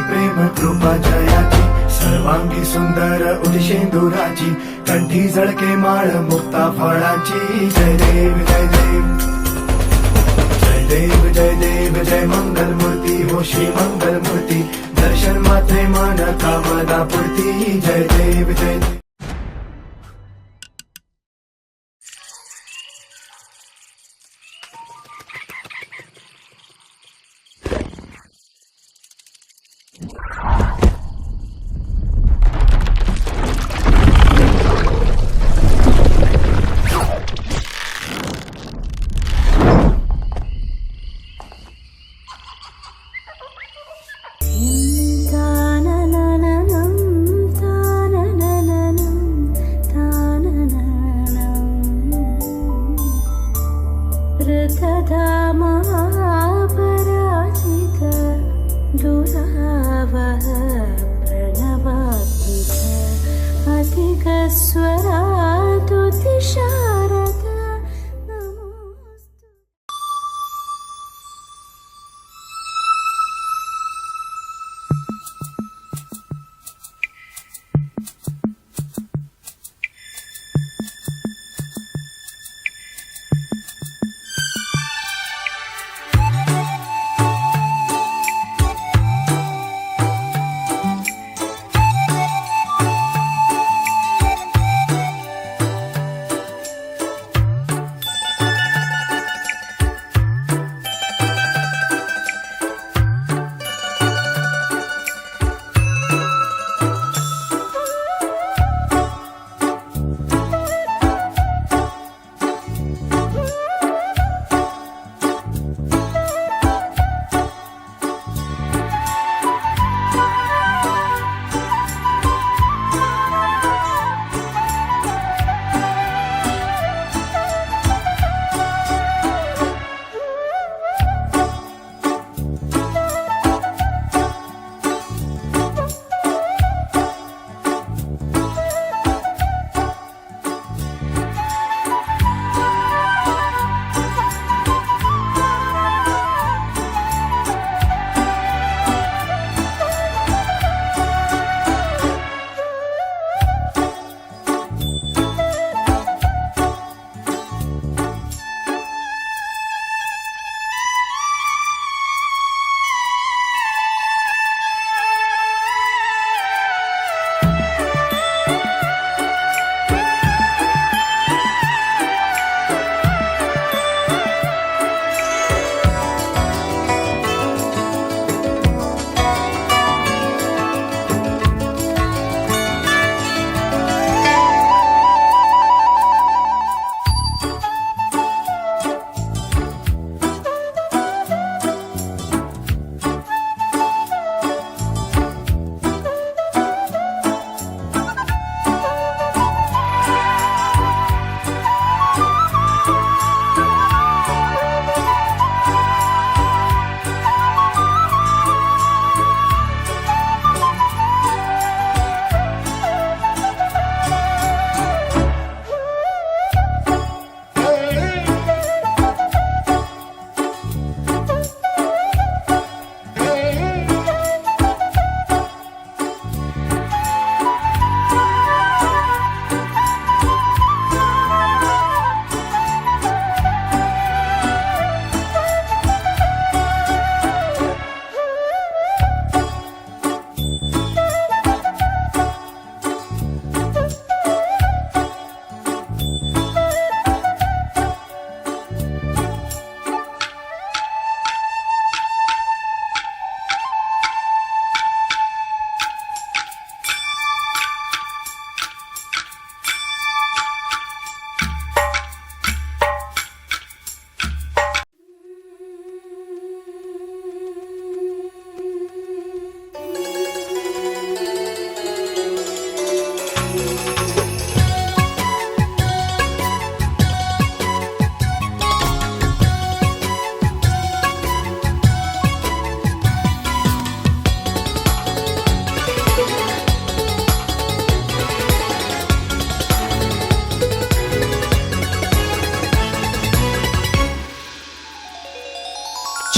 प्रेम कृपा जयाची सर्वांगी सुंदर उदिशेंदुराची कंठी झळके माळ मुक्ता फळाची जय देव जय देव जय देव जय देव जय मंगल मूर्ती हो श्री मंगल मूर्ती दर्शन मात्रे मन कामना पूर्ती जय देव जय देव. पराजित दुरावह प्रणवात्मिक अधिकस्वरा तुतिशारद नमोस्तु.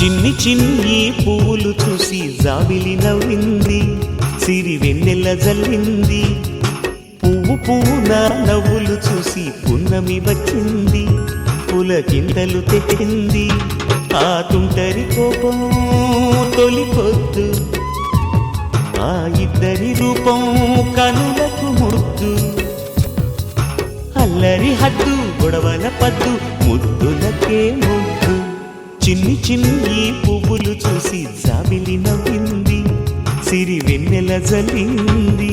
చిన్ని చిన్ని పువ్వులు చూసి జాబిలి నవ్వింది, సిరి వెన్నెల జల్లింది. పువ్వు పువ్వున నవ్వులు చూసి పున్నమి వచ్చింది, పులకింతలు తెచ్చింది. ఆ తుంటరి కోపం తొలి పొద్దు, ఆ ఇద్దరి రూపం కనులకు ముద్దు. అల్లరి హద్దు గొడవల పద్దు, ముద్దులకే ముద్దు. చిన్ని చిన్ని పువ్వులు చూసి జాబిలి నవ్వింది, సిరి వెన్నెల జల్లింది.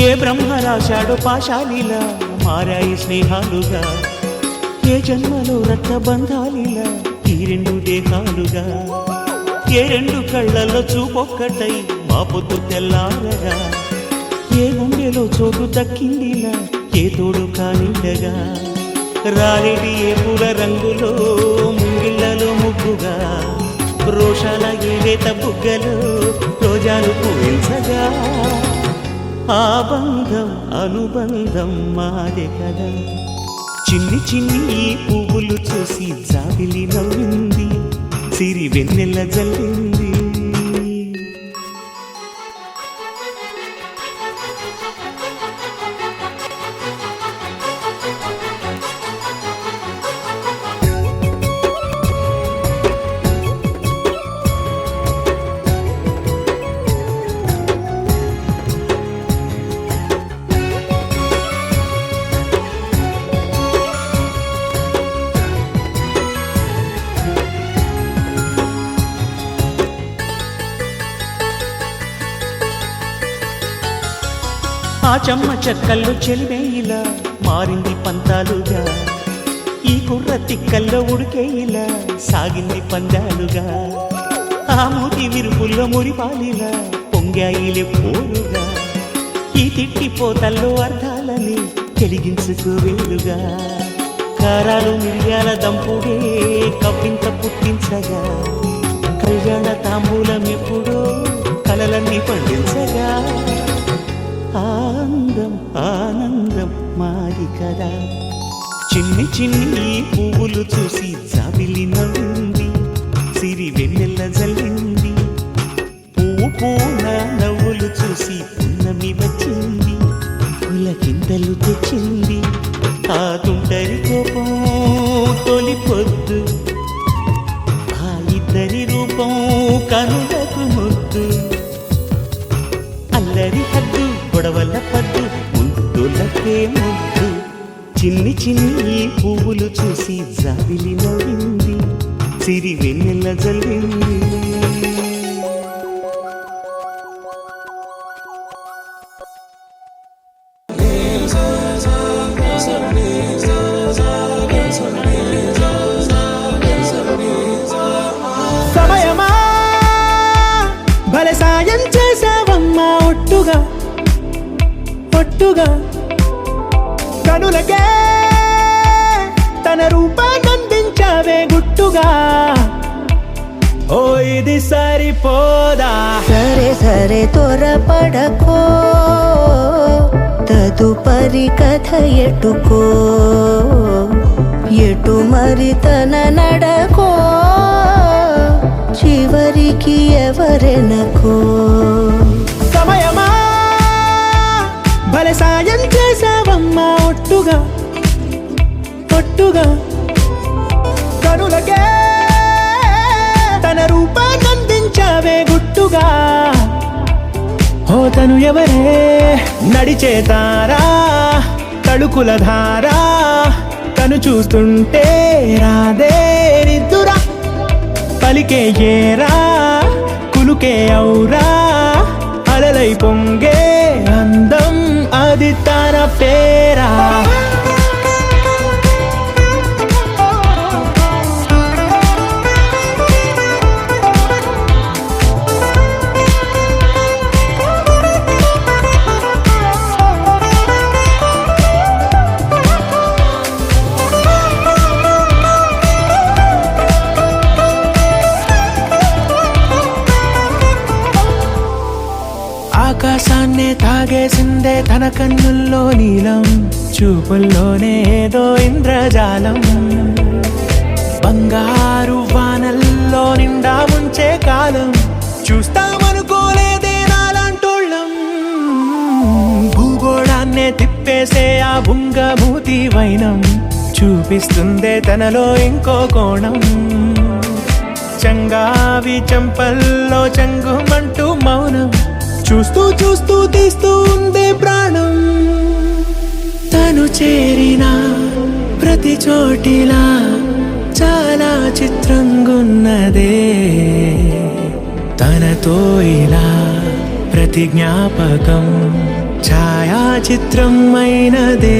ఏ బ్రహ్మ రాశాడో పాశాలిలా మారాయి స్నేహాలుగా, ఏ జన్మలో రక్తబంధాలిలా ఈ రెండు దేహాలుగా. ఏ రెండు కళ్ళల్లో చూపొక్కటై మా పొద్దు తెల్లారగా, ఏ గుండెలో చోటు దక్కిందిలా ఏ తోడు కానిండగా. రారెడి ఏ పూల రంగులో ముంగిళ్ళలో ముగ్గుగా, రోషాల ఏలేత బుగ్గలో రోజాలు పూయించగా. ఆ బంధం అనుబంధం మాదే కదా. చిన్ని చిన్ని పువ్వులు చూసి జాబిలి నవ్వింది, సిరి వెన్నెల జల్లింది. ఆ చెమ్మ చెక్కల్లో చెలిమేయిలా మారింది పంతాలుగా, ఈ కుర్ర తిక్కల్లో ఉడికేయిలా సాగింది పందాలుగా. ఆ మూతి విరుపుల్లో మురిపాలిలా పొంగాయిలే పోలుగా, ఈ తిట్టిపోతల్లో అర్థాలని వెలిగించుకోవేలుగా. కారాలు మిరియాల దంపుడే కవ్వింత పుట్టించగా, కళ్యాణ తాంబూలం ఎప్పుడో కలలన్నీ పండించగా. ఆనందం ఆనందం మాది కదా. చిన్ని చిన్ని పువ్వులు చూసి జాబిలి నవ్వింది, సిరి వెన్నెల జల్లింది. పువ్వు పూన నవ్వులు చూసి పున్నమి వచ్చింది, పులకింతలు తెచ్చింది. ఆ తుంటరి కోపం తొలి పొద్దు, ఆ ఇద్దరి రూపం కనులకు ముద్దు. అల్లరి హద్దు గొడవల పద్దు, ముద్దులకే ముద్దు. చిన్ని చిన్ని పువ్వులు చూసి జాబిలి నవ్వింది, సిరి వెన్నెల జల్లింది. సమయమా భలే సాయం చేసావమ్మా ఒట్టుగా ఒట్టుగా. కనులకే తన రూపాన్నందించావే గుట్టుగా. ఓ ఇది సరిపోదా? సరే సరే త్వరపడకో, తదుపరి కథ ఎటుకో. ఎటు మరి తన నడకో, చివరికి ఎవరెనకో. సమయమా భలే సాయం చేసావమ్మా ఒట్టుగా ఒట్టుగా. కనులకే తన రూపాన్నందించావే గుట్టుగా. ఓ తను ఎవరే నడిచే తారా, తళుకుల ధారా. తను చూస్తుంటే రాదే నిద్దురా. పలికే ఏరా కులుకే ఔరా అలలై పొంగే అందం అది తన పేరా ఆకాశాన్నే తాగేసిందే తన కన్నుల్లో నీలం చూపుల్లోనే ఏదో ఇంద్రజాలం బంగారు వానల్లో నిండా ఉంచే కాలం చూస్తామనుకోలేదే నాలాంటోళ్ళం భూగోళాన్నే తిప్పేసే ఆ బుంగమూతి వైనం చూపిస్తుందే తనలో ఇంకో కోణం చంగావి చంపల్లో చంగుమంటూ మౌనం చూస్తూ చూస్తూ తీస్తూ ఉందే ప్రాణం తను చేరిన ప్రతి చోటిలా చాలా చిత్రంగున్నదే తనతో ఇలా ప్రతి జ్ఞాపకం ఛాయాచిత్రం అయినదే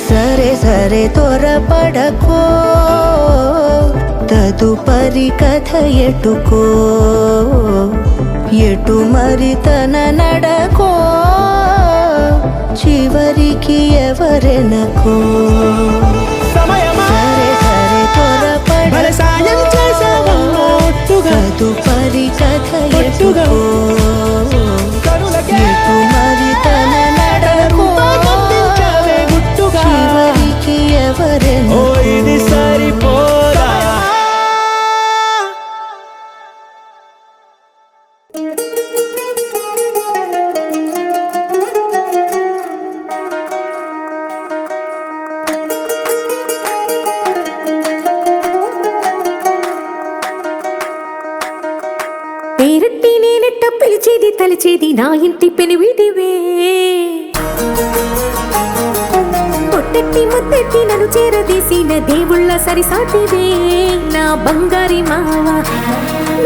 సరే సరే త్వరపడకో తదుపరి కథ ఎటుకో ఎటు మరి తన నడకో చివరికి ఎవరెనకో సరే సరే త్వరపడకో తదుపరి కథ ఎటుకో ఎటు మరి తన నడకో చివరికి ఎవరెనకో ఇది సరిపోదా పేరట్టి నేనెట్ట పిలిచేది తలిచేది నా ఇంటి పెనివిడివే పొట్టెట్టి ముద్దెట్టి నన్ను చేరదీసిన దేవుళ్ళ సరిసాటివే నా బంగారి మావా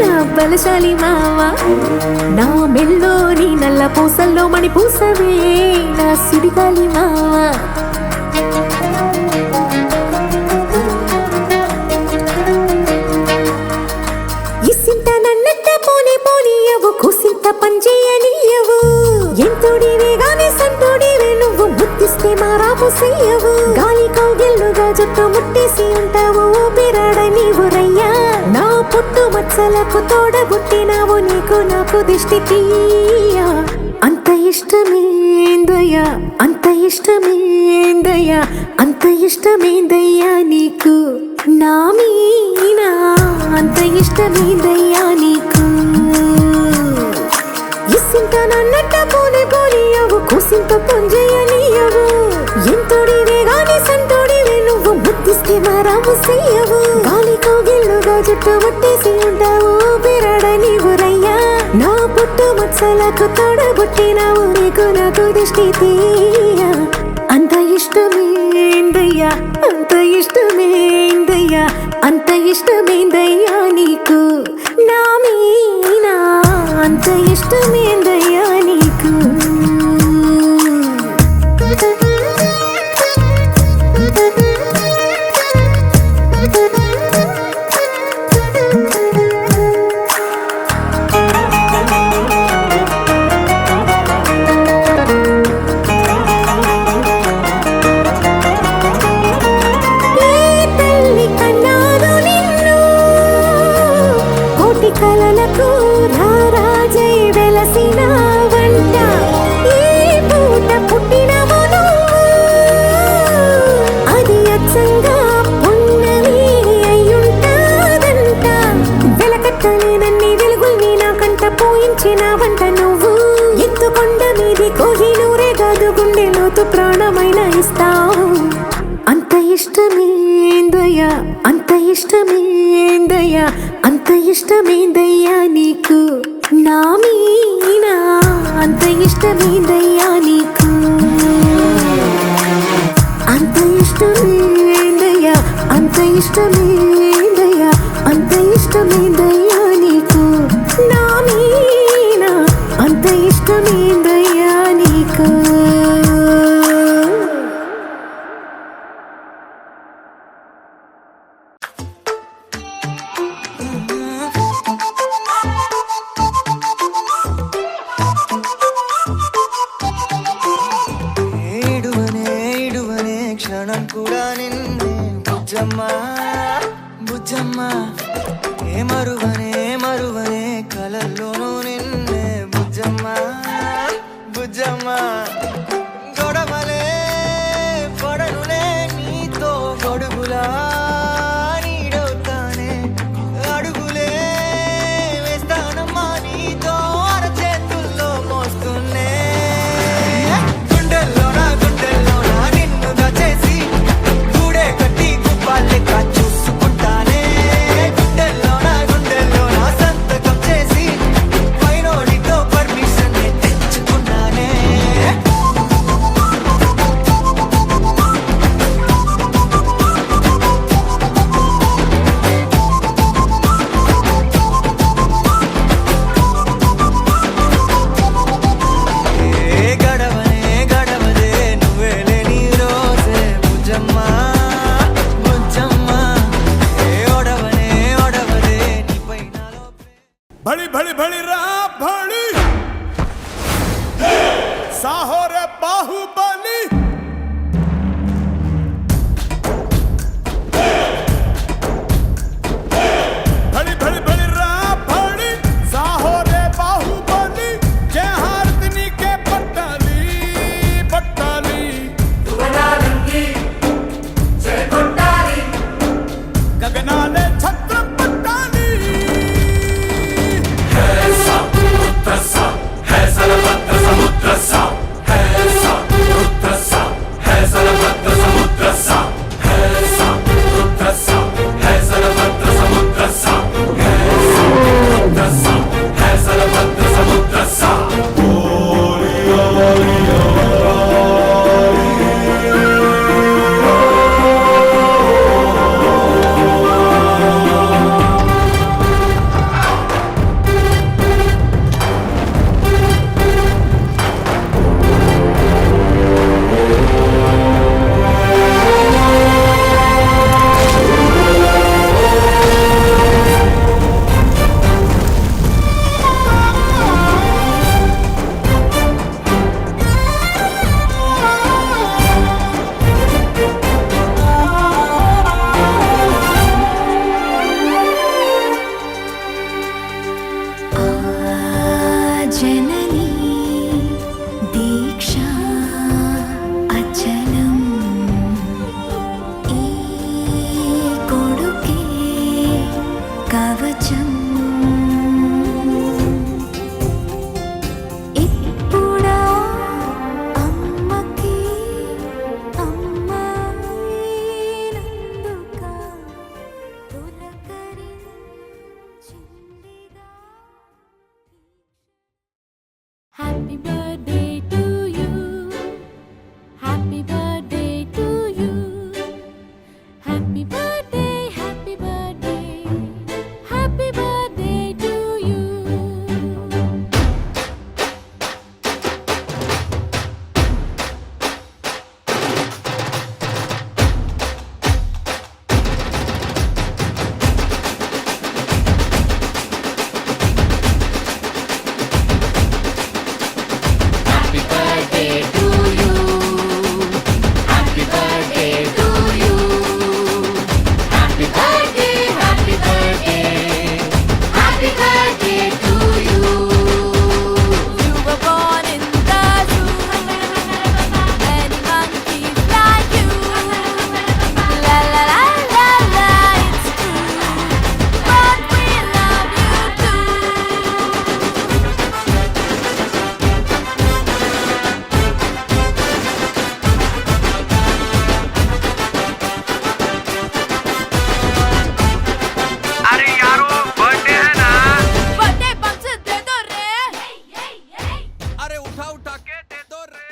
నా బలశాలి మావా నా మెల్లోని నల్ల పూసల్లో మణి పూసవే నా సిడిగాలి మావా ఇసింత నన్నట్ట పోనే పోనీయవు కుసింత పంచేయనీయవు ఎంతోడివే గాని సంతోడివే నువ్వు ముద్దిస్తే మారాపు చెయ్యవు గాలి కౌగిల్లుగా జుట్టు ముట్టేసి ఉంటావు ఊపిరాడ నీవు రయ్యా నా పుట్టు మచ్చలకు తోడబుట్టినావు నీకు నాకు దిష్టి తీయా అంత ఇష్టమేందయ్యా అంత ఇష్టమేందయ్యా అంత ఇష్టమేందయ్యా నీకు నా మీనా అంత ఇష్టమేందయ్యా నీకు ఇసింత నన్నట్ట పోనే పోనీయవు కుసింత పొంజేయనీయవు ఎంతోడివే గాని సంతోడివే నువ్వు ముద్దిస్తే మారాము చెయ్యవు గాలి కౌగిల్లుగా జుట్టు ముట్టేసి ఉంటావు బిరడ నీవు రయ్యా నా పుట్టు మచ్చలకు తోడబుట్టినావు నీకు నాకు దిష్టి తీయ అంత ఇష్టమేందయ్యా అంత ఇష్టమేందయ్యా అంత ఇష్టమేందయ్యా నీకు నా మీనా అంత ఇష్టమేందయ్యా నీకు కలలకు రారాజై వెలసిన వంట ఈ పూట పుట్టినవు అది అచ్చంగా పున్నమి అయ్యుంటాదంట వెలకట్టలేనన్ని వెలుగుల్ని నా కంట పోయించిన వంట నువ్వు ఎత్తుకొండ మీది కోహినూరే కాదు గుండె లోతు ప్రాణమైన ఇస్తావు అంత ఇష్టమేందయ్యా అంత ఇష్టమేందయ్యా అంత ఇష్టమేందయ్యా నీకు నా మీనా అంత ఇష్టమేందయ్యా నీకు అంత ఇష్టమేందయ్యా అంత ఇష్టమేందయ్యా అంత राभणी साहो रे बाहुबली भली भली भली राभणी साहो रे बाहुबली जय हारतनी के पट्टाली पट्टाली गगनाले छत्र पट्टाली जननी दीक्षा अचलम ई कोडुके कवचम इप्पुड़ा अम्मकी अम्मायिनंदुका पुलकरिंचिंदिगा Happy birthday to you. Happy birthday to you. Happy birthday, happy birthday. Happy birthday to you. Happy birthday to you. Happy birthday to you. Happy birthday, happy birthday. Happy birthday to you. You were born in the zoo. Many monkeys like you. La la la la la, it's true. But we love you too. Birthday bumps दे दो रे अरे उठा उठा के दे दो रे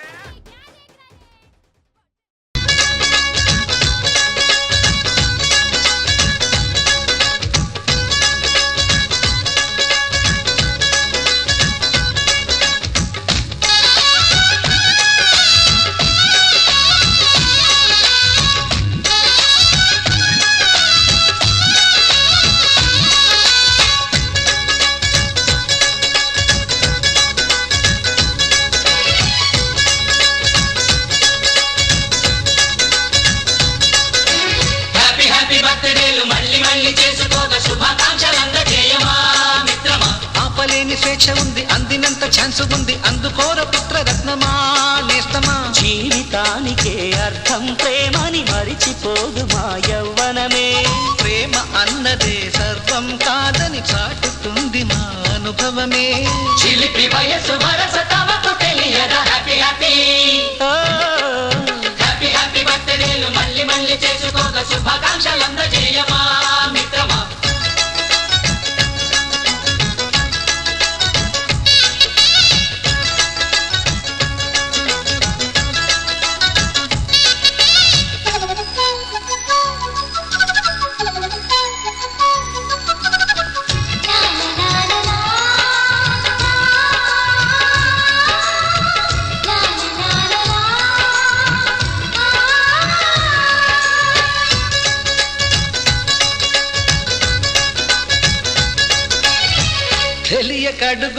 happy happy బర్త్డేలు మళ్ళీ మళ్ళీ చేసుకోగా శుభాకాంక్షలందజేయమా మిత్రమా ఆపలేని స్వేచ్ఛ ఉంది అందినంత ఛాన్స్ ఉంది అందుకోర పుత్ర రత్నమా నేస్తమా జీవితానికే అర్థం ప్రేమని మరిచిపోదు మా యవ్వనమే ప్రేమ అన్నదే సర్వం కాదని చాటుతుంది మా అనుభవమే చిలిపి వయసు వరస తమకు తెలియదా హ్యాపీ హ్యాపీ ఓ, హ్యాపీ హ్యాపీ బర్త్డేలు మళ్ళీ మళ్ళీ చేసుకోగా శుభాకాంక్షలందజేయమా మిత్రమా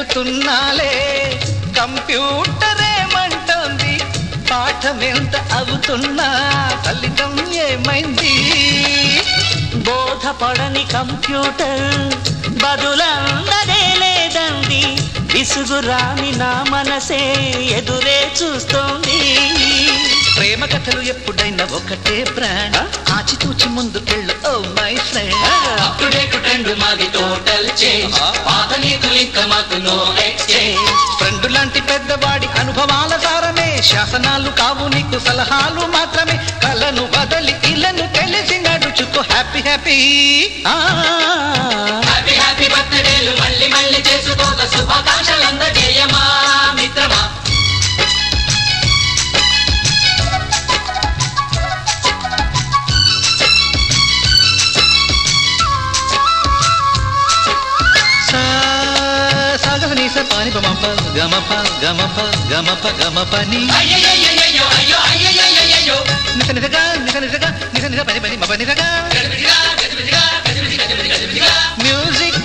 అడుగుతున్నాలే కంప్యూటర్ ఏమంటోంది పాఠమెంత అవుతున్నా ఫలితం ఏమైంది బోధపడని కంప్యూటర్ బదులందదే లేదండి విసుగురాని నా మనసే ఎదురే చూస్తోంది ప్రేమ కథలు ఎప్పుడైనా ఒకటే బ్రాండ్ ఆచితూచి ముందుకెళ్ళు ఓ మై ఫ్రెండ్ అప్పుడేకు ట్రెండ్ మాది టోటల్ చేంజ్ పాత నీతులు ఇంకా మాకు నో ఎక్స్చేంజ్ ఫ్రెండ్ లాంటి పెద్దవాడి అనుభవాల సారమే శాసనాలు కావు నీకు సలహాలు మాత్రమే కలను బదలి ఇళ్ళను తెలిసి నడుచుకో హ్యాపీ హ్యాపీ హ్యాపీ హ్యాపీ బర్త్డేలు మళ్ళీ మళ్ళీ చేసుకోక శుభాకాంక్షలు అందజేయమా మిత్రమా పాని పమప గమప గమప గమప గమపని అయ్యయ్యయ్యయ్యో అయ్యో అయ్యయ్యయ్యయ్యో నిస నిసగా నిస నిసగా నిస నిస పని పని మప నిసగా మ్యూజిక్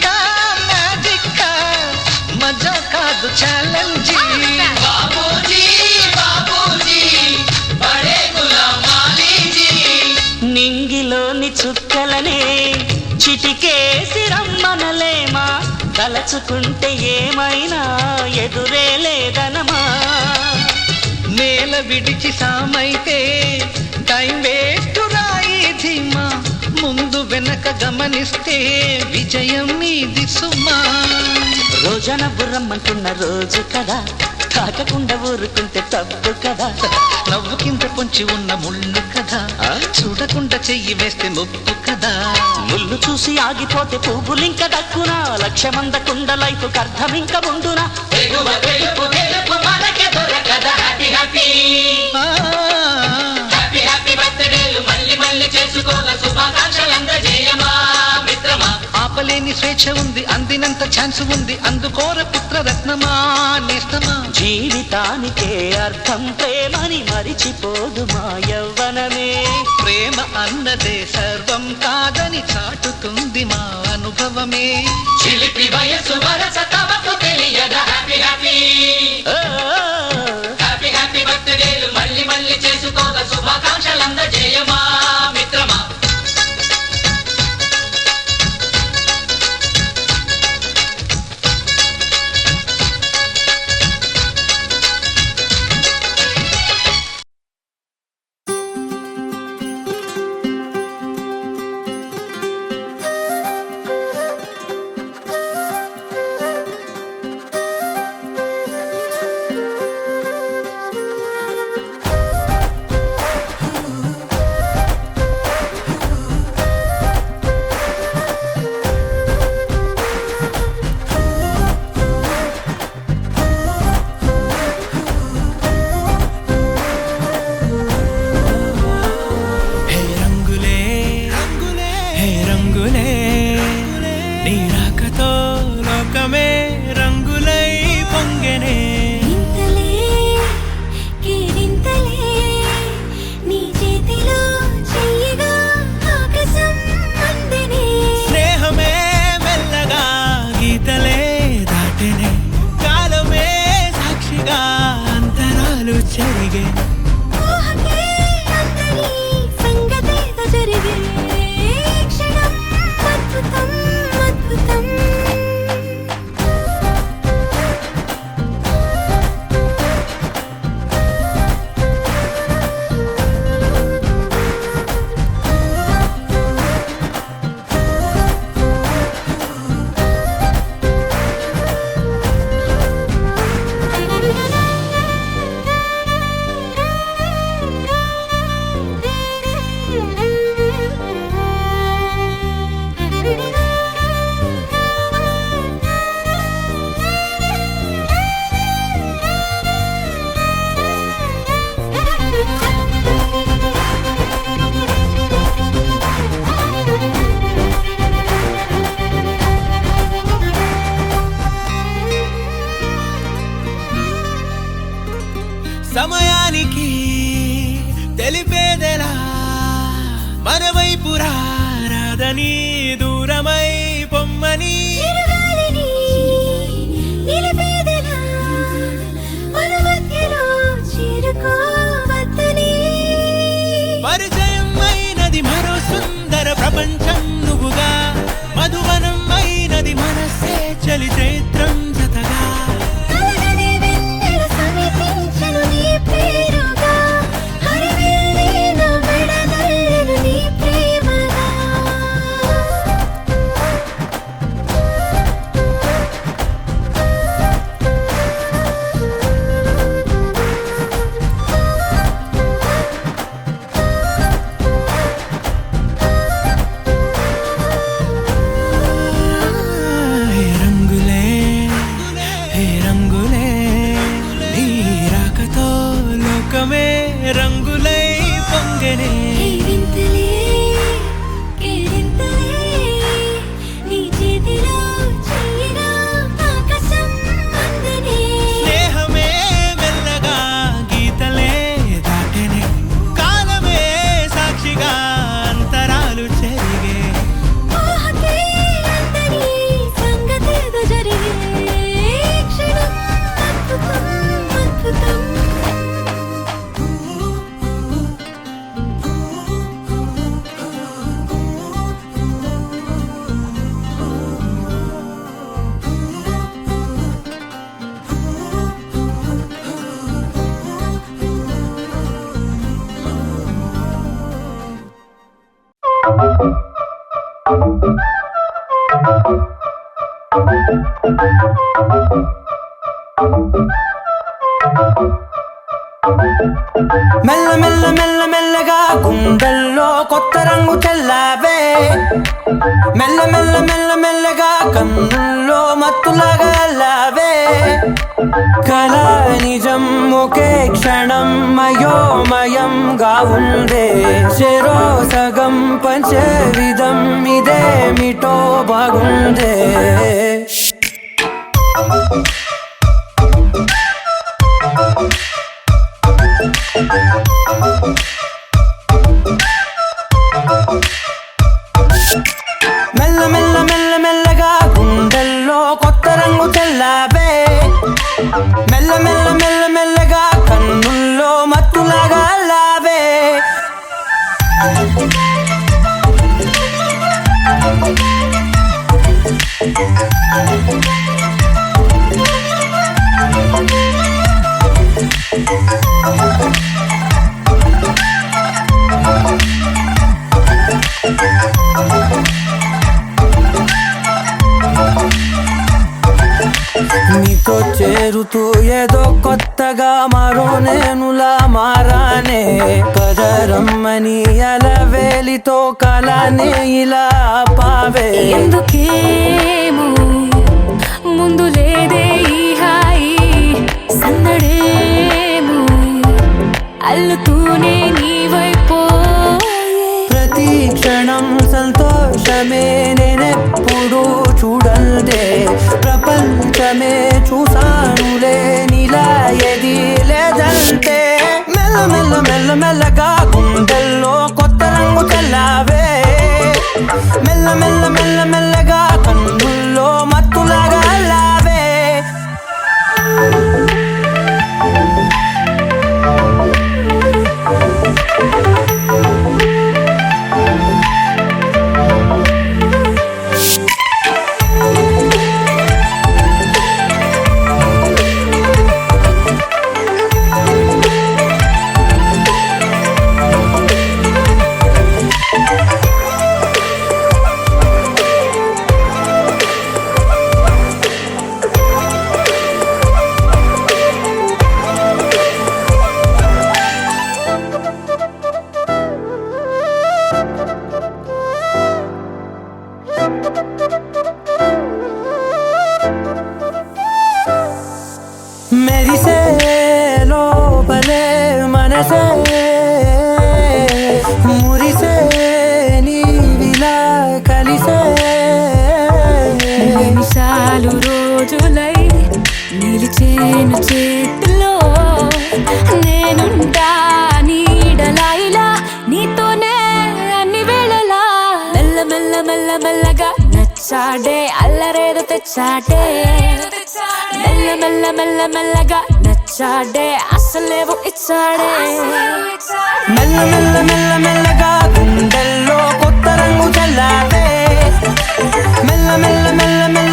మ్యాజిక్ మజా కాదు ఛాలెంజ్ బాబూజీ బాబూజీ బడే గులామాలీజీ నింగిలోని చుక్కలనే చిటికేసి రమ్మనలేమా తలచుకుంటే ఏమైనా ఎదురే లేదనమా నేల విడిచి సామైతే టైం వేస్ట్ రాయి ధీమా ముందు వెనక గమనిస్తే విజయం నీది సుమా రోజన బుర్రమ్మంటున్న రోజు కదా తాకకుండా ఊరుకుంటే తప్పు కదా నవ్వుకింత పొంచి ఉన్న ముళ్ళు కదా చూడకుండా చెయ్యి వేస్తే ముప్పు కదా ముళ్ళు చూసి ఆగిపోతే పువ్వులింక దక్కునా లక్ష్యమందకుండా లైఫ్ అర్థం ఇంకా ఉండునా హ్యాపీ హ్యాపీ హ్యాపీ హ్యాపీ బర్త్డేలు మళ్ళీ మళ్ళీ చేసుకోగా శుభాకాంక్షలు అందజేయమా మిత్రమా ఆపలేని స్వేచ్ఛ ఉంది అందినంత ఛాన్స్ ఉంది అందుకోర పుత్ర రత్నమా నేస్తమా జీవితానికే అర్థం ప్రేమని మరిచిపోదు మా యవ్వనమే ప్రేమ అన్నదే సర్వం కాదని చాటుతుంది మా అనుభవమే చిలిపి వయసు వరస తమకు తెలియదా హ్యాపీ హ్యాపీ హ్యాపీ హ్యాపీ బర్త్డేలు మళ్ళీ మళ్ళీ చేసుకోగా శుభాకాంక్షలు అందజేయమా మిత్రమా సమయానికి తెలిపేదెలా మనవైపు రాదని దూరమై పొమ్మని నిలబెట్టేదెలా మది మనసే చలి చైత్రం జతగా కలగని వెన్నెల సమీపించెను నీ పేరుగా హరివెల్లి నా మెడదల్లెను నీ ప్రేమగా హే రంగులే హే రంగులే నీ రాకతో లోకమే రంగులై పొంగనే ఈ వింతలే కేరింతలే నీ చేతిలో చెయ్యినా ఆకాశం అందనే స్నేహమే మెల్లగా గీతలే దాటెనే కాలమే సాక్షిగా అంతరాలు చెరిగే ఊహకే అందని సంగతేదో జరిగే క్షణం అద్భుతం అద్భుతం మెల్ల మెల్ల మెల్ల మెల్లగా గుండెల్లో కొత్త రంగు చల్లావే మెల్ల మెల్ల మెల్ల మెల్లగా కన్నుల్లో మత్తులాగా అల్లావే కళ నిజం ఒకే క్షణం మయోమయంగా ఉందే చెరో సగం పంచే విధం ఇదేమిటో బాగుందే మెల్ల మెల్ల మెల్ల మెల్లగా గుండెల్లో కొత్త రంగు చల్లావే మెల్ల మెల్ల మెల్ల మెల్లగా కన్నుల్లో మత్తులాగా అల్లావే నీతో చేరుతూ ఏదో కొత్తగా మరో నేనులా మారానే కదరమ్మని అలవేలితో కలానే ఇలా పావే ఎందుకేమో ముందు లేదే ఈ హాయి సందడేమో అల్లుతూనే నీ వైపో ప్రతి క్షణం సంతోషమే నేనెప్పుడు చూడల్దే ప్రపంచమే చూసానులే నీలా ఏది లేదంటే మెల్ల మెల్ల మెల్ల మెల్లగా గుండెల్లో కొత్త రంగు చల్లావే మెల్ల మెల్ల మెల్ల మెల్లగా కన్నుల్లో మత్తులాగా అల్లావే మెరిసే లోపలే మనసే మురిసే నీవిలా కలిసే నిమిషాలు రోజులై నిలిచేను చేతిలో నేనుంటా నీడలా ఇలా నీతోనే అన్ని వేళలా మెల్ల మెల్ల మెల్ల మెల్లగా నచ్చాడే అల్లరేదో తెచ్చాడే మెల్ల మెల్ల మెల్ల మెల్లగా నచ్చాడే అసలేవో ఇచ్చాడే మెల్ల మెల్ల మెల్ల మెల్లగా గుండెల్లో కొత్త రంగు చల్లావే మెల్ల మెల్ల మెల్ల మెల్ల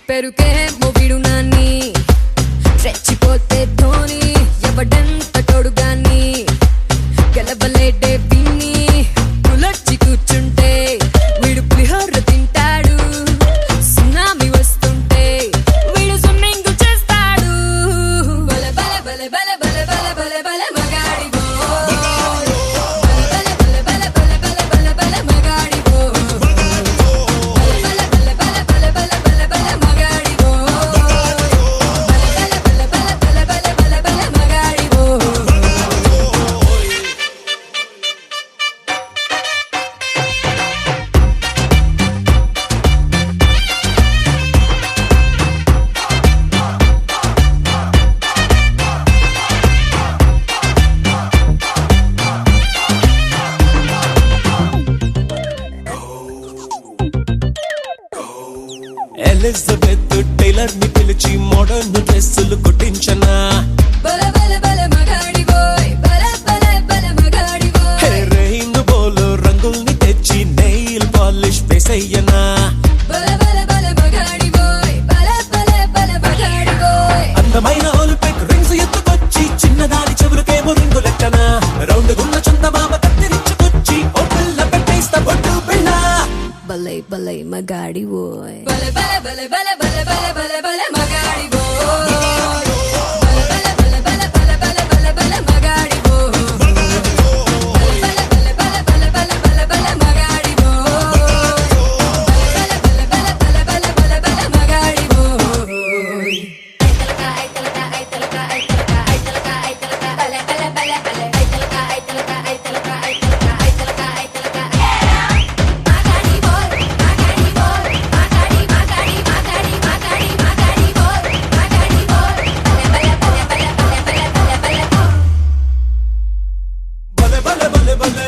పెరుకే మొబిడు నాన్ని రెచ్చిపోతే ధోని ఎవడంత తోడుగాని గెలవలేడే పిన్ని పులర్చి కూర్చుంటే వీడు పులిహోర తింటాడు సునామీ వస్తుంటే వీడు స్విమ్మింగ్ చేస్తాడు బల బల బల బల బల బల బల బల మగాడివో బల బల బల బల బల బల బల మగాడివో బల బల బల బల బల బల బల మగాడివో బల బల బల బల బల బల మగాడివో ఎలిజబెత్ టైలర్ ని పిలిచి మోడర్న్ డ్రెస్సులు కుట్టించనా బల బల బల మగాడివోయ్ బల బల బల మగాడివోయ్ రింగ్ బోలు రంగుల్ని తెచ్చి నెయిల్ పాలిష్ వేసయ్యనా బల బల బల మగాడివోయ్ బల బల బల మగాడివోయ్ అందమైన ఒలింపిక్ రింగ్స్ ఎత్తుకొచ్చి చిన్నదాని చెవులకేమో రింగు లెక్కన రౌండ్ గున్న చందమామ కత్తిరించుకొచ్చి ఓ పిల్ల పెట్టేస్తా బొట్టు పిల్ల బలై బలై మగాడివోయ్ బల బల బల బల బల బల బల బల మగాడివోయ్ బల బల బల బల బల బల బల మగాడివోయ్ బల బల బల బల బల బల మగాడివోయ్ బల బల బల బల బల మగాడివోయ్ ఐతలక ఐతలక ఐతలక ఐతలక ఐతలక బల బల బల బల ఐతలక ఐతలక ఐతలక ఐతలక ఐతలక ఐతలక బలే బలే బలే బలే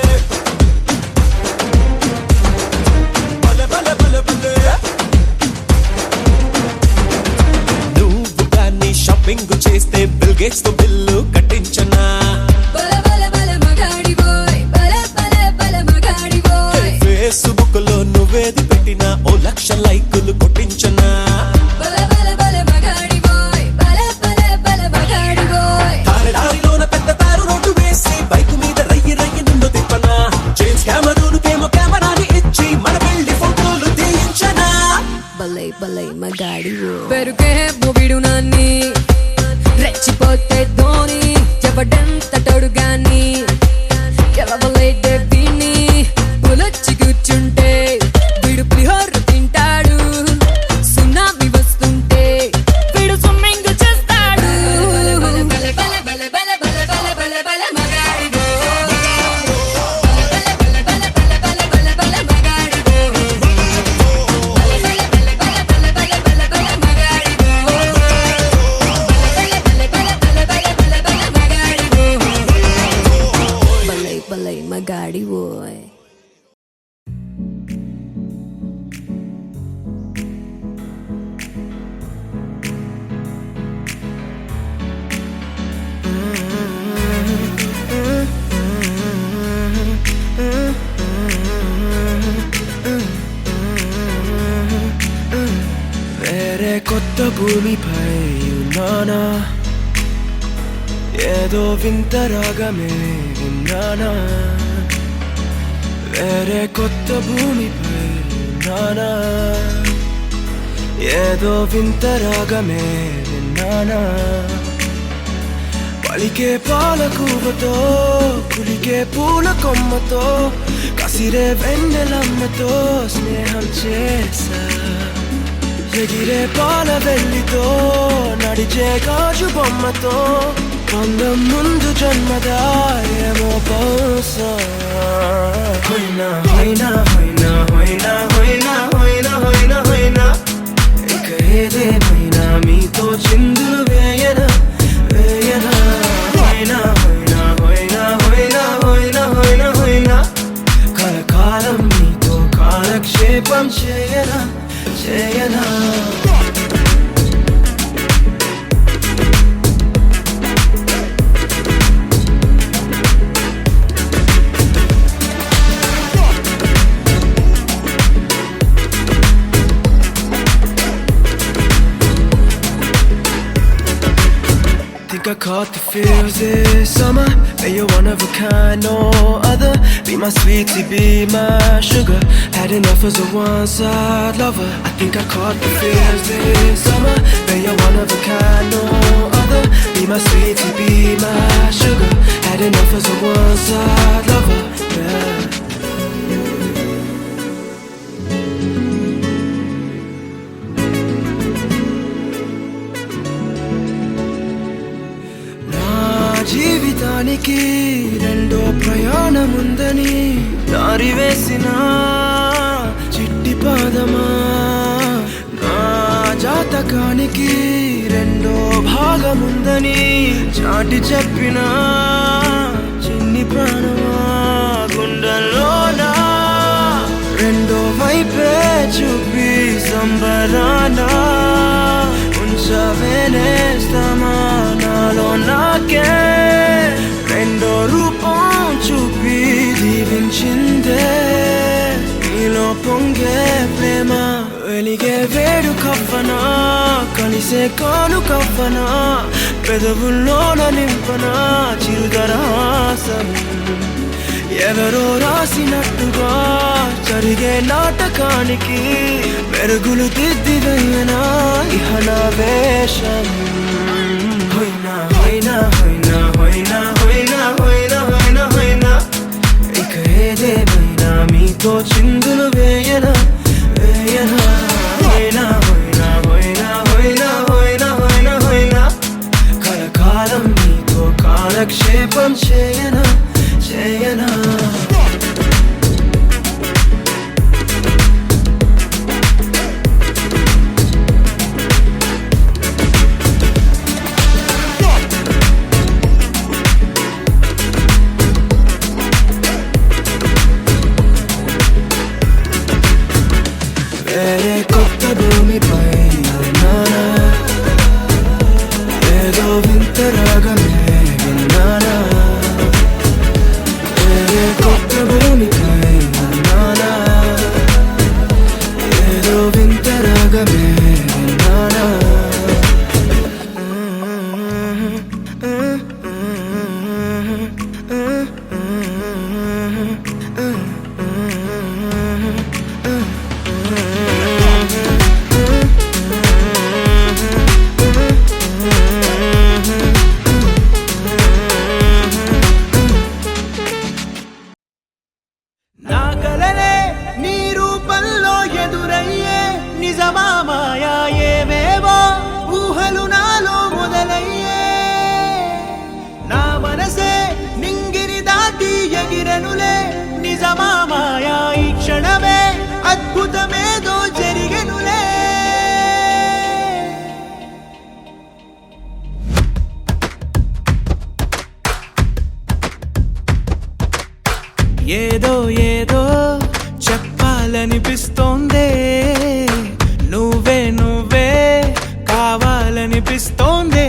బలే బలే బలే బలే నువ్వు కానీ షాపింగ్ చేస్తే బిల్ గేట్స్ తో బిల్లు కట్టించనా బల బల బల మగాడివోయ్ బల బల బల మగాడివోయ్ ఫేస్బుక్ లో నువ్వేది పెట్టినా ఓ లక్ష లైకులు కొట్టించనా బల బల బల మగాడివోయ్ బల బల బల మగాడివోయ్ దారిలోన పెద్ద తారు రోడ్డు వేసి బైక్ మీద రయ్యి రయ్యి నిన్ను తిప్పనా జేమ్స్ కెమెరాను కెమెరాని ఇచ్చి మన పెళ్లి ఫోటోలు తీయించనా బలై బలై మగాడివోయ్ పెరుకే మొబిడు నాన్ని రెచ్చిపోతే ధోని ఎవడంత తోడుగాని గెలవలేడే పిన్ని పులొచ్చి కూర్చుంటే వీడు పులిహోర తింటాడు సునామీ వస్తుంటే వీడు స్విమ్మింగ్ చేస్తాడు బల బల బల బల బల బల బల బల మగాడివో బల బల బల బల బల బల మగాడివో బల బల బల బల బల బల బల మగాడివో బల బల బల బల బల బల మగాడివో బలై బలై మగాడివోయ్ వేరే కొత్త భూమిపై ఉన్నానా ఏదో వింత రాగమే విన్నానా వేరే కొత్త భూమిపై ఉన్నానా ఏదో వింత రాగమే విన్నానా పలికే పాలకూవతో కులికే పూల కొమ్మతో కసిరే వెన్నెలమ్మతో స్నేహం చేసా ఎగిరే పాల వెల్లితో నడిచే గాజు బొమ్మతో అందం ముందు జన్మదా ఏమో బహుశా హోయినా హోయినా హోయినా హోయినా హోయినా హోయినా హోయినా హోయినా ఇక ఏదేమైనా మీతో చిందులు వేయనా వేయనా హోయినా హోయినా హోయినా హోయినా హోయినా హోయినా హోయినా కలకాలం మీతో కాలక్షేపం చేయనా చేయనా think I caught the feels this summer. Hey, you're one of a kind, no other. Be my sweetie, be my sugar. Had enough as a one-side lover. I think I caught the feels this summer. Hey, you're one of a kind, no other. Be my sweetie, be my sugar. Had enough as a one-side lover. Yeah. జీవితానికి రెండో ప్రయాణముందని దారి వేసిన చిట్టి పాదమా నా జాతకానికి రెండో భాగముందని చాటి చెప్పిన చిన్ని ప్రాణమా గుండెల్లోనా రెండో వైపే చూపి సంబరానా ఉంచవేనేస్తామా నాలో నాకే రెండో రూపం చూపి దీవించిందే నీలో పొంగే ప్రేమ వెలిగే వేడు కవ్వనా కలిసే కాను కవ్వనా పెదవుల్లోన నింపనా చిరుదరాసం ఎవరో రాసినట్టుగా జరిగే నాటకానికి మెరుగులు దిద్దివయ్యనా ఇహ నా వేషం హోయినా హోయినా హోయినా హోయినా హోయినా హోయినా హోయినా హోయినా ఇక ఏదేమైనా మీతో చిందులు వేయనా వేయనా హోయినా హోయినా హోయినా హోయినా హోయినా హోయినా హోయినా కలకాలం మీతో కాలక్షేపం చేయనా చేయనా వేరే కొత్త భూమిపై నానా ఏదో వింత రాగమే విన్నానా వేరే కొత్త భూమిపై నానా ఏదో వింత రాగమే విన్నానా నా కలలే నీ రూపంలో ఎదురయ్యే నిజమా మాయా ఏవేవో ఊహలు నాలో మొదలయ్యే నా మనసే నింగిని దాటి ఎగిరనులే నిజమా మాయా ఈ క్షణమే అద్భుతమేదో జరిగెనులే ఏదో ఏదో చెప్పాలనిపిస్తోందే నువ్వే నువ్వే కావాలనిపిస్తోందే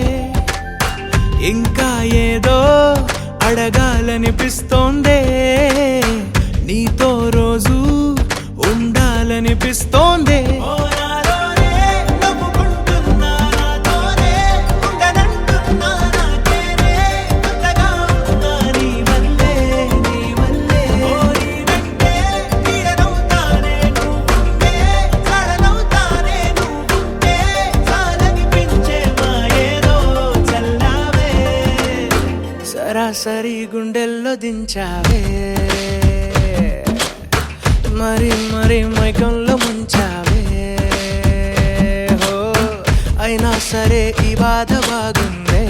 ఇంకా ఏదో అడగాలనిపిస్తోందే నీతో రోజు ఉండాలనిపిస్తోందే సరాసరి గుండెల్లో దించావే మరి మరి మైకంలో ముంచావే హో అయినా సరే ఈ బాధ బాగుందే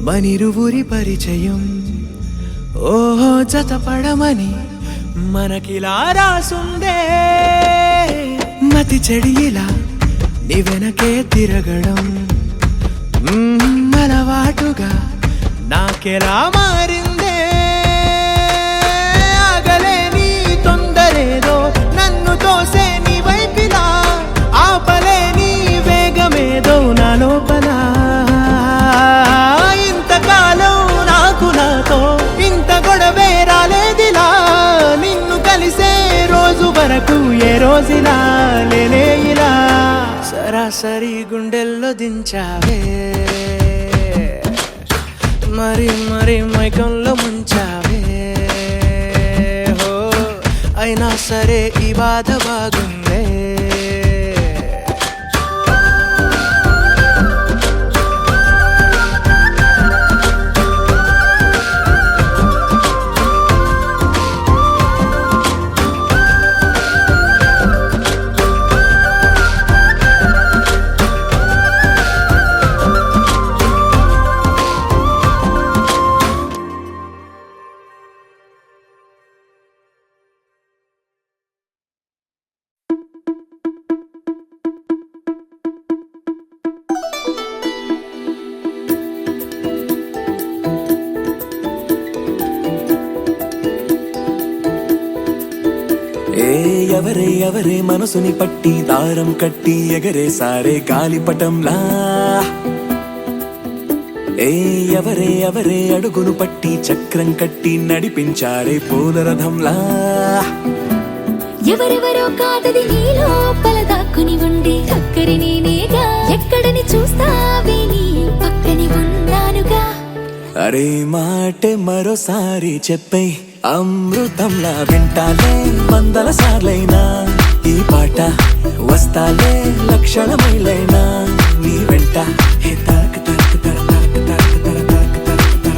మనిరువురి పరిచయం ఓహో జతపడమని మనకిలా రాసుందే మతి చెడిలా నీ వెనకే తిరగడం అలవాటుగా నాకెలా మారిందే ఆగలేని తొందరేదో నన్ను తోసే నీ వైపిలా ఆపలేని వేగమేదో నా లోపల ఇంతకాలం నాకు నాతో ఇంత గొడవే రాలేదిలా నిన్ను కలిసే రోజు వరకు ఏ రోజులా లేనే ఇలా సరాసరి గుండెల్లో దించావే మరి మరి మైకంలో ముంచావే హో అయినా సరే ఈ బాధ బాగుందే ఎవరే ఎవరే మనసుని పట్టి దారం కట్టి ఎగరే సారే గాలిపటంలా ఎవరే ఎవరే అడుగును పట్టి చక్రం కట్టి నడిపించారే పూలరథంలా ఎవరెవరో కాదది నీ లోపల దాక్కుని ఉండే అక్కడి నేనేగా ఎక్కడని చూస్తావే నీ పక్కని ఉన్నానుగా అరే మాటే మరోసారి చెప్పే అమృతంలా వింటాలే 100 సార్లైనా ఈ పాట వస్తాలే లక్షల మైలైనా నీ వెంట హే తరక తరక తర తరక తరక తర తరక తరక తర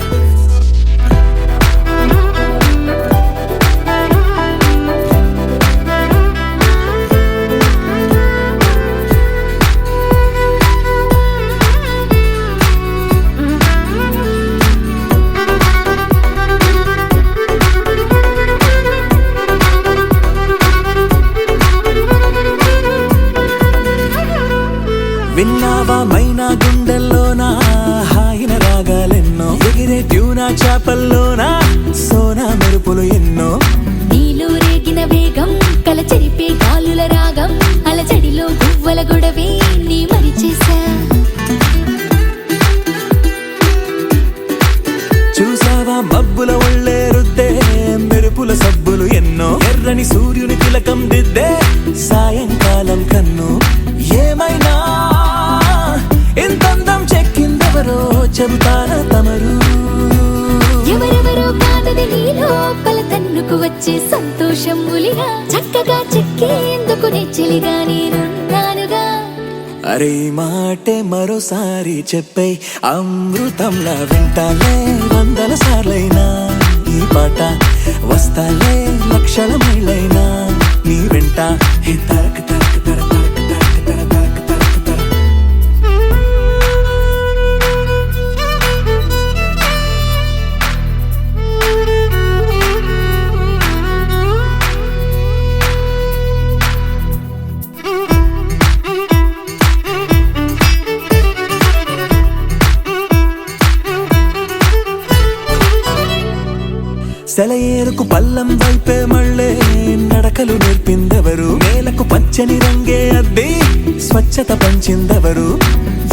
విన్నావా మైనా గుండెల్లోనా హాయిన రాగాలెన్నో ఎగిరే ట్యూనా చేపల్లోనా సోనా మెరుపులు ఎన్నో నీలో రేగిన వేగం కల చెరిపే గాలుల రాగం అలజడిలో గువ్వల గొడవే నీ మరిచేసా చూసావా మబ్బుల ఒళ్ళే రుద్దే మెరుపుల సబ్బులు ఎన్నో ఎర్రని సూర్యుని తిలకం దిద్దే సాయంకాలం కన్ను ఏమైనా ఎంతందం చెక్కిందెవరో చెబుతారా తమరు ఎవరెవరో కాదది నీ లోపల తన్నుకు వచ్చే సంతోషం ములిగా చక్కగా చెక్కేందుకు నెచ్చిలిగా నేనున్నానుగా అరే మాటే మరోసారి చెప్పే అమృతంలా వింటాలే 100 సార్లైనా ఈ పాట వస్తాలే లక్షల మైలైనా నీ వెంట హే తరక తరక తర తరక తరక తర తరక తరక తర సెలయేరుకు పల్లం వైపే మళ్ళే నడకలు నేర్పిందెవరు నేలకు పచ్చని రంగే అద్ది స్వచ్ఛత పంచిందెవరు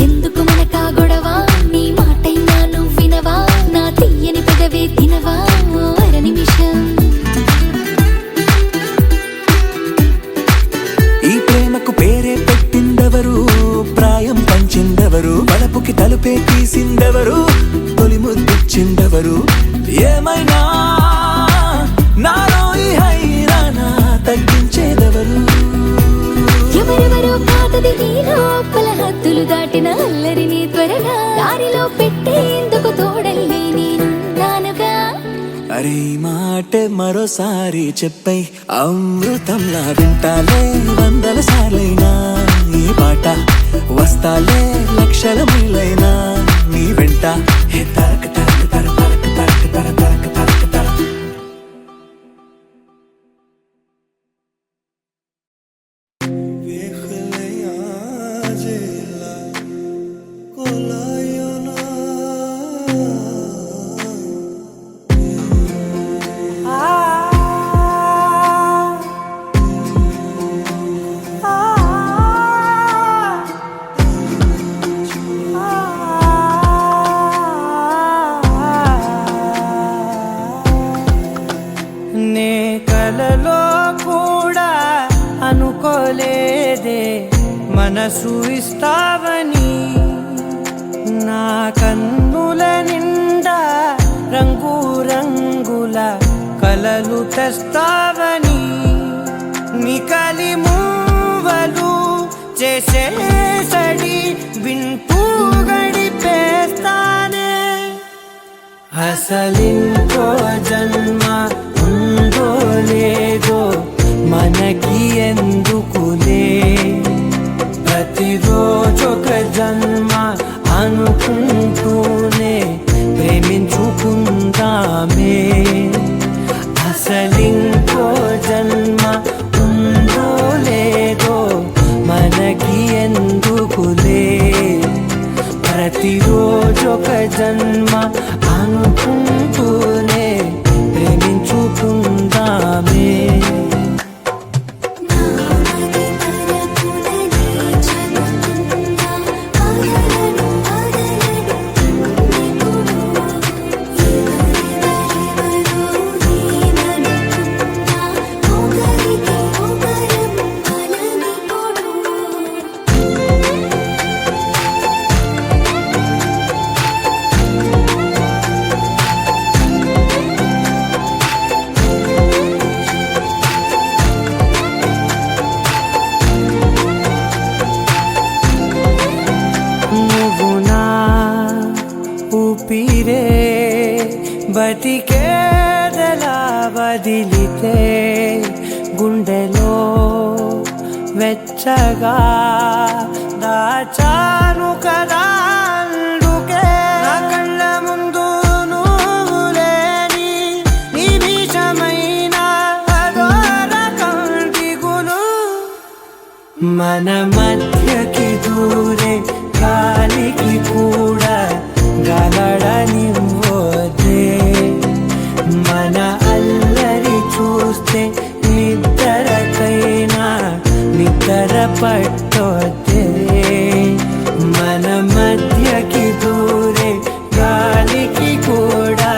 ఎందుకు మనకా గొడవ నీ మాటైనా నువ్వు వినవా నా తీయని పెదవే తినవా ఓ అర నిమిషం ఈ ప్రేమకు పేరే పెట్టిందెవరు ప్రాయం పంచిందెవరు వలపుకి తలుపే తీసిందెవరు తొలి ముద్దిచ్చిందెవరు ఏమైనా నాలో ఈ హైరానా తగ్గించేదెవరు ఎవరెవరో కాదది నీ లోపల హద్దులు దాటిన అల్లరిని త్వరగా దారిలో పెట్టేందుకు తోడల్లి నేనున్నానుగా అరే మాటే మరోసారి చెప్పై అమృతంలా వింటాలే 100 సార్లైనా ఈ పాట వస్తాలే లక్షల మైలైనా నీ వెంట హే తర అనుకోలేదే మనసు ఇస్తావని నా కన్నుల నిండా రంగు రంగుల కలలు తెస్తావని నికలి మూవలు చేసేసడి వింటూ గడిపేస్తానే అసలింకో జన్మ ఉందో లేదో మనకి ఎందుకులే ప్రతిరోజొక జన్మ అనుకుంటూనే ప్రేమించుకుందామే అసలింకో జన్మ ఉందో లేదో మనకి ఎందుకులే ప్రతిరోజొక జన్మ అనుకుంటూనే ప్రేమించుకుందామే ఊపిరే బతికేదలా వదిలితే గుండెలో వెచ్చగా దాచాను కదా అందుకే నా కళ్ళ ముందు నువ్వు లేని నిమిషమైన అదోర కంటిగులు మన మధ్యకి దూరే గాలికి కూడా గలడనివ్వదే మన అల్లరి చూస్తే నిద్రకైనా నిద్ర పట్టొద్దే మన మధ్యకి దూరే గాలికి కూడా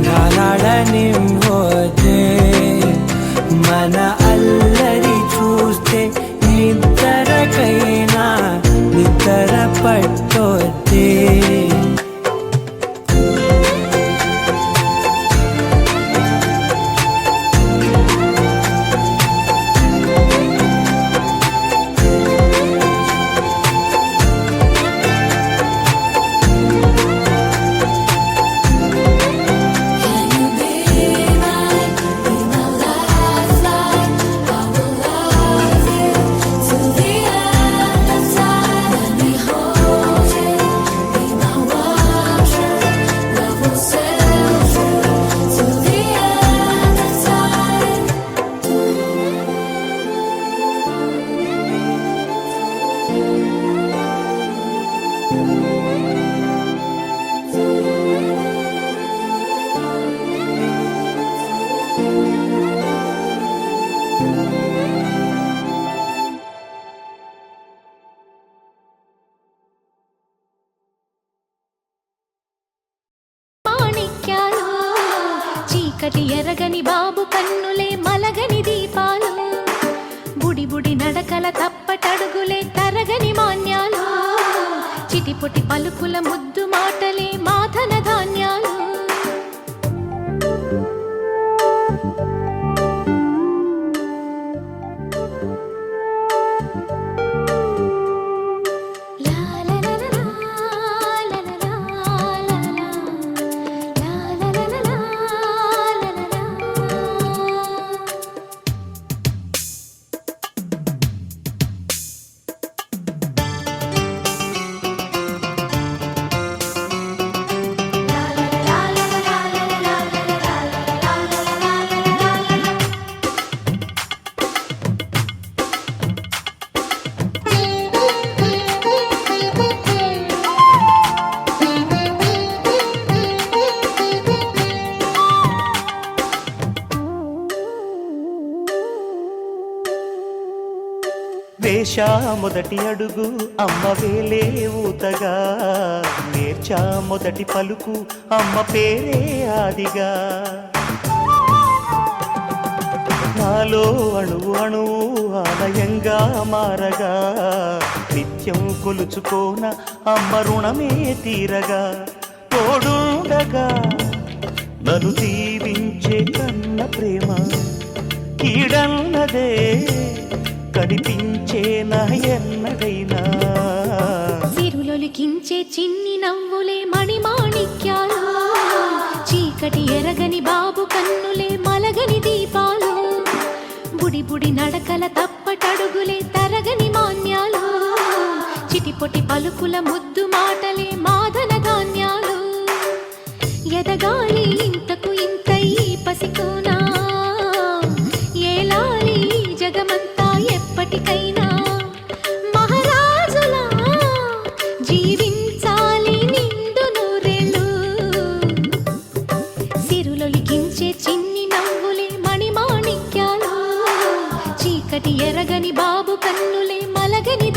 గలడనివ్వదే మన అల్లరి చూస్తే నిద్రకైనా నిద్ర పట్టొద్దే చీకటి ఎరగని బాబు కన్నులే మలగని దీపాలు బుడి బుడి నడకల తప్పటడుగులే తరగని మాన్యాలు చిటిపొటి పలుకుల ముద్దు మాటలే మాధన ధాన్యాలు వేశా మొదటి అడుగు అమ్మ వేలే ఊతగా నేర్చా మొదటి పలుకు అమ్మ పేరే ఆదిగా నా నాలో అణువు అణువు ఆలయంగా మారగా నిత్యం కొలుచుకోన అమ్మ రుణమే తీరగా తోడుండగా నన్ను దీవించే కన్న ప్రేమ కీడన్నదే కనిపించేనా ఎన్నడైనా సిరులొలికించే చిన్ని నవ్వులే మణిమాణిక్యాలు చీకటి ఎరగని బాబు కన్నులే మలగని దీపాలు బుడి బుడి నడకల తప్పటడుగులే తరగని మాన్యాలు చిటిపొటి పలుకుల ముద్దు మాటలే మాదన ధాన్యాలు ఎదగాలి ఇంతకు ఇంతై పసికోనా ఏలాలి జగమంతా ఎప్పటికైనా మహారాజులా జీవించాలి నిండు నూరేళ్ళు సిరులొలికించే చిన్ని నవ్వులే మణిమాణిక్యాలు చీకటి ఎరగని బాబు కన్నులే మలగని